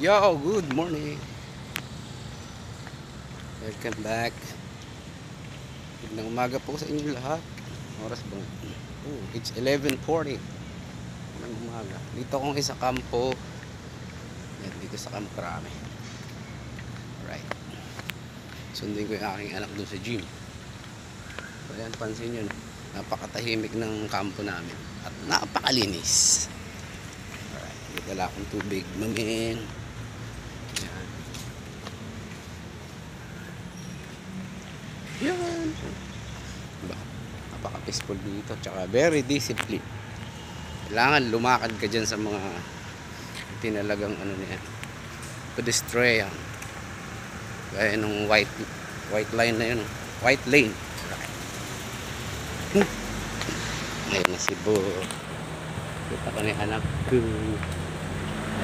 Yo, good morning. Welcome back. Magandang umaga po sa inyo lahat. Oras ba? Oh, it's 11:40 ng umaga. Dito akong isa kampo. Yan, dito sa Camp Crame. Right. Sundin ko yung aking anak doon sa gym. So, yan, pansin nyo, no? Napakatahimik ng kampo namin. At napakalinis. Alright. May dala akong tubig. Mamin. Yan. Yan. Diba? Napaka-peaceful dito. Tsaka very disciplined. Kailangan lumakad ka dyan sa mga tinalagang ano niya, pedestrian. Gaya nung white line na yun. White lane. Ngayon na si Bo. Kita ko ni anak ko.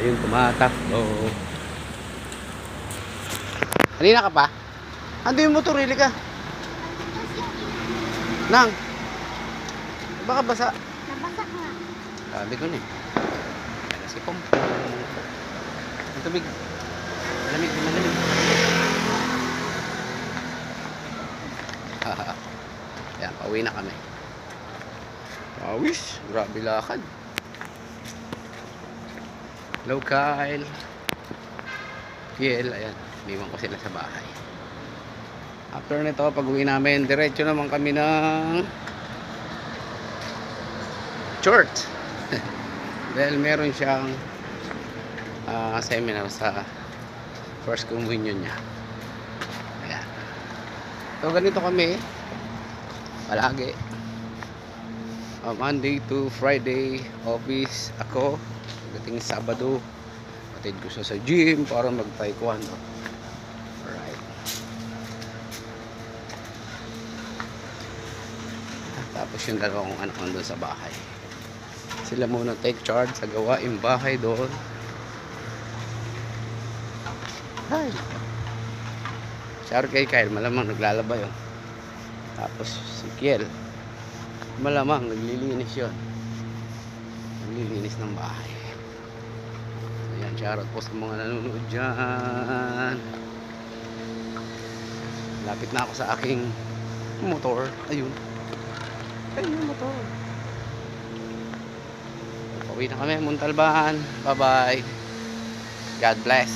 Ayun, tumatakbo. Kanina ka pa? Ando yung motor, hili ka. Nang, baka basa. Nabasa nga. Sabi ko na eh. Yan na si Pom. Ang tubig. Malamig, malamig. Yan, pauwi na kami. Awis, grabe lakad. Hello Kyle. Kiel, ayan. Iniwan ko sila sa bahay. After nito, pag uwi namin, diretso naman kami ng church. Dahil meron siyang seminar sa first communion niya. Ayan. So ganito kami palagi. Monday to Friday office ako. Pagdating Sabado, patid ko siya sa gym para mag-taekwondo. Alright. Tapos yung dalawang anak ko doon sa bahay. Sila muna take charge sa gawaing bahay doon. Hi. Shout kay Kyle, malamang naglalaba yun. Tapos si Kiel, malamang naglilinis yun. Naglilinis ng bahay. Ayan, shoutout po sa mga nanonood dyan. Lapit na ako sa aking motor. Ayun. Ayun yung motor. Pauwi na kami, Muntalban. Bye bye. God bless.